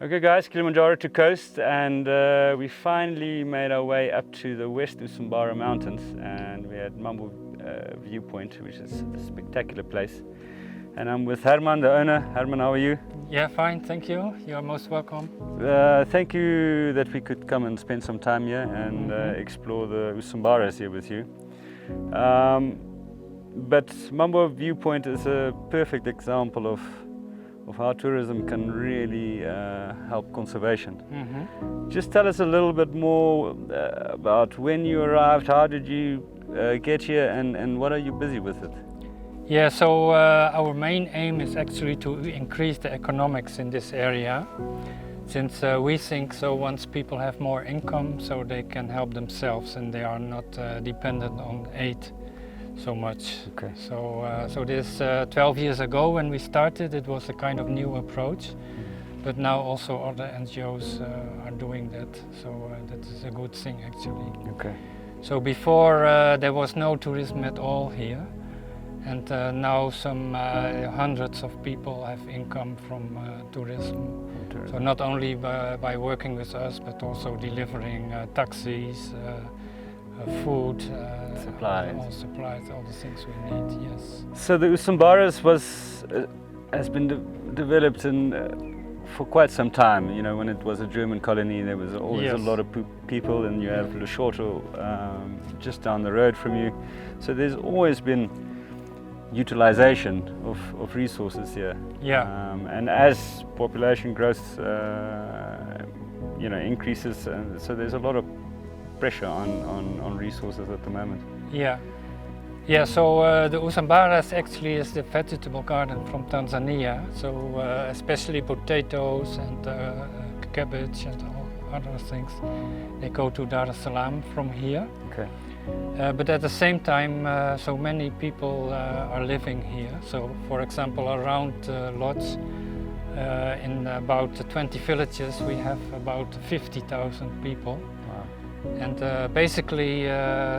Okay guys, Kilimanjaro to coast, and we finally made our way up to the West Usambara mountains, and we had Mambo View Point, which is a spectacular place. And I'm with Herman, the owner. Herman, how are you? Yeah, fine, thank you. You're most welcome. Thank you that we could come and spend some time here and explore the Usambaras here with you. But Mambo View Point is a perfect example of how tourism can really help conservation. Just tell us a little bit more about when you arrived, how did you get here, and what are you busy with it? Yeah, so our main aim is actually to increase the economics in this area, since we think so once people have more income, so they can help themselves and they are not dependent on aid so much. Okay. So this 12 years ago when we started, it was a kind of new approach, but now also other NGOs are doing that, so that is a good thing actually. Okay. So before there was no tourism at all here, and now some hundreds of people have income from tourism. So not only by working with us, but also delivering taxis, food, supplies. all supplies, all the things we need. Yes. So the Usambaras has been developed for quite some time. You know, when it was a German colony, there was always a lot of people, and you have Lushoto just down the road from you. So there's always been utilization of resources here. Yeah. And as population growth, increases, so there's a lot of pressure on resources at the moment. Yeah. Yeah, so the Usambaras actually is the vegetable garden from Tanzania. So especially potatoes and cabbage and all other things, they go to Dar es Salaam from here. Okay. But at the same time, so many people are living here. So for example, around Lodz, in about 20 villages, we have about 50,000 people. Wow. And basically,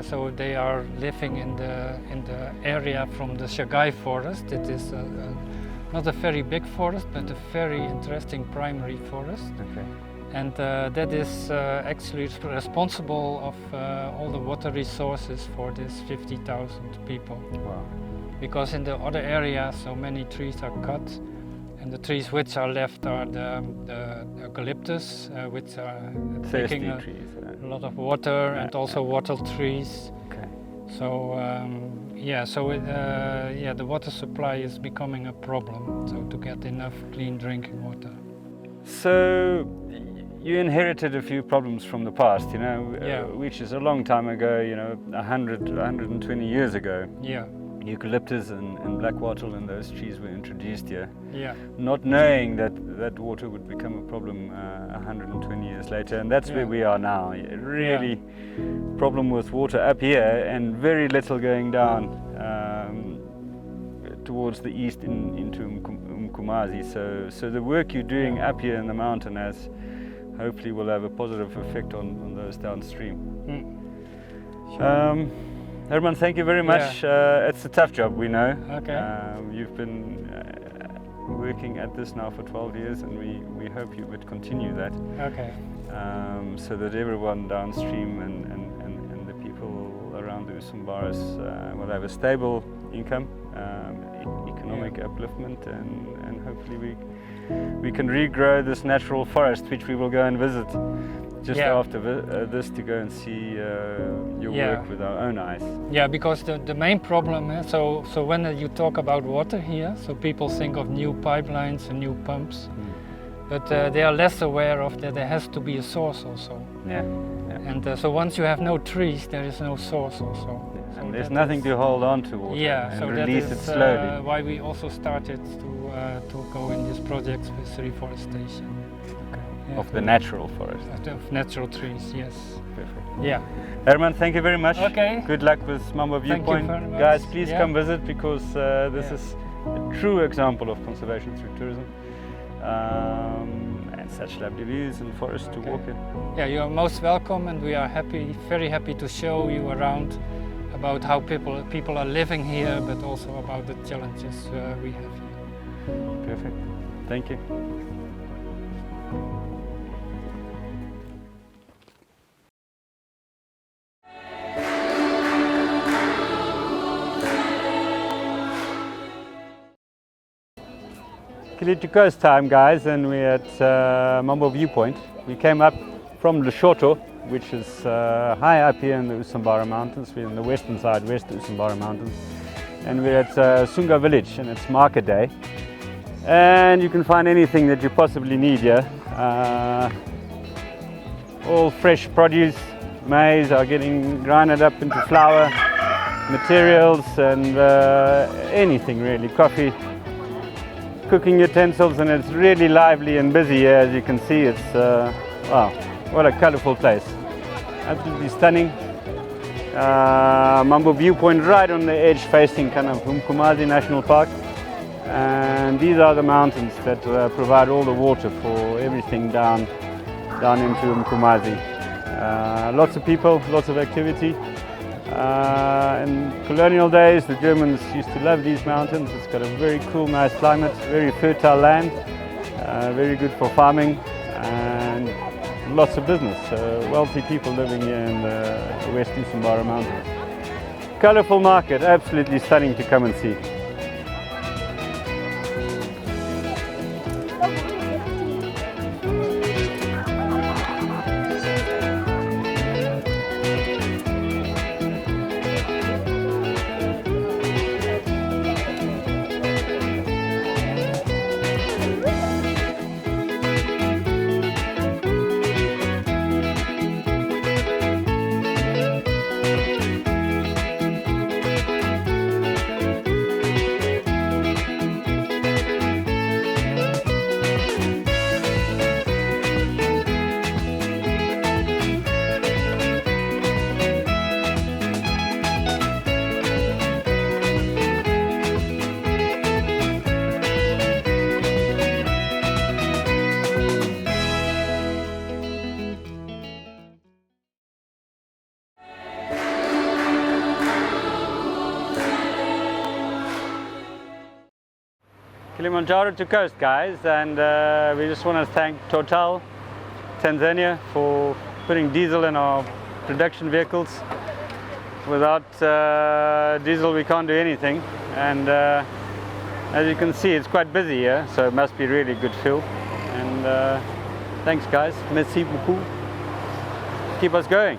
so they are living in the area from the Shagai forest. It is not a very big forest, but a very interesting primary forest. Okay. And that is actually responsible of all the water resources for this 50,000 people. Wow. Because in the other areas, so many trees are cut, and the trees which are left are the eucalyptus, which are taking a lot of water, and also wattle trees. Okay. So the water supply is becoming a problem. So to get enough clean drinking water. So you inherited a few problems from the past, which is a long time ago, 120 years ago. Yeah. Eucalyptus and black wattle and those trees were introduced here. Yeah. Not knowing that water would become a problem 120 years later, and that's where we are now. Really problem with water up here and very little going down towards the east into Mkumazi. So the work you're doing up here in the mountain hopefully will have a positive effect on those downstream. Herman, thank you very much. It's a tough job, we know. Okay. You've been working at this now for 12 years, and we hope you would continue that. Okay. So that everyone downstream and the people around the Usambaras will have a stable income, economic upliftment, and hopefully we can regrow this natural forest, which we will go and visit just after this to go and see your work with our own eyes. Yeah, because the main problem, so when you talk about water here, so people think of new pipelines and new pumps, but they are less aware of that there has to be a source also. Yeah. And so once you have no trees, there is no source also. So and there's nothing to hold on to water and release it slowly. Why we also started to go in this project with reforestation. Okay. Yeah. Of the natural forest. Of natural trees, yes. Perfect. Yeah. Herman, thank you very much. Okay. Good luck with Mambo View Point. Guys, please come visit, because this is a true example of conservation through tourism. And such lovely views and forests to walk in. Yeah, you are most welcome, and we are very happy to show you around about how people are living here, but also about the challenges we have here. Perfect. Thank you. Kili to coast time, guys, and we're at Mambo View Point. We came up from Lushoto, which is high up here in the Usambara Mountains. We're in the western side, West Usambara Mountains. And we're at Sunga village, and it's market day. And you can find anything that you possibly need here. All fresh produce, maize are getting grinded up into flour, materials, and anything really, coffee, cooking utensils, and it's really lively and busy here. As you can see, it's wow, what a colourful place, absolutely stunning. Mambo View Point right on the edge facing kind of Umkomazi National Park, and these are the mountains that provide all the water for everything down into Umkomazi. Lots of people, lots of activity. In colonial days, the Germans used to love these mountains. It's got a very cool, nice climate, very fertile land, very good for farming, and lots of business. Wealthy people living here in the West Usambara Mountains. Colourful market, absolutely stunning to come and see. Kilimanjaro to coast, guys, and we just want to thank Total Tanzania for putting diesel in our production vehicles. Without diesel we can't do anything, and as you can see it's quite busy here, so it must be really good fuel. And thanks, guys, merci beaucoup, keep us going.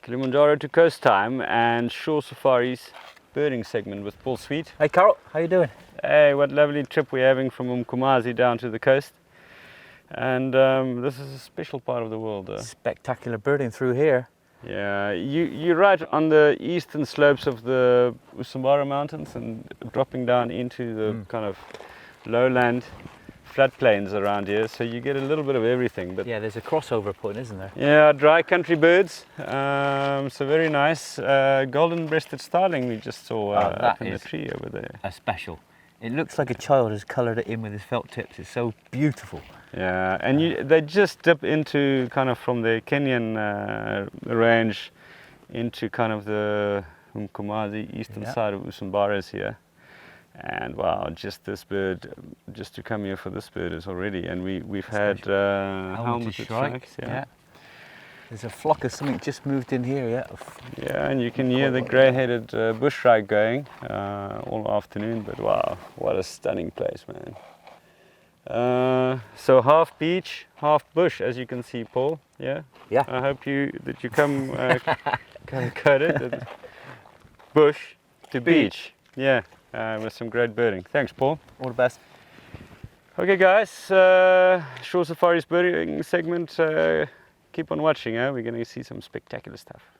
Kilimanjaro to coast time and shore safaris birding segment with Paul Sweet. Hey Carel, how you doing? Hey, what lovely trip we're having from Umkomazi down to the coast. And this is a special part of the world. Spectacular birding through here. Yeah, you're right on the eastern slopes of the Usambara Mountains and dropping down into the kind of lowland floodplains around here, so you get a little bit of everything. But yeah, there's a crossover point, isn't there? Yeah, dry country birds, so very nice. Golden-breasted starling we just saw up in the tree over there. A special. It looks like a child has coloured it in with his felt tips. It's so beautiful. Yeah, and they just dip into kind of from the Kenyan range into kind of the Umkomazi eastern side of Usambara here. And wow, just this bird, just to come here for this bird is already, and we've had helmeted shrikes. Yeah. There's a flock of something just moved in here. Yeah, and you can hear the grey-headed bush shrike going all afternoon. But wow, what a stunning place, man. So half beach, half bush, as you can see, Paul. Yeah. I hope that you come color-coded. Bush to beach. Yeah. With some great birding. Thanks, Paul. All the best. Okay, guys, shore safaris birding segment keep on watching. We're going to see some spectacular stuff.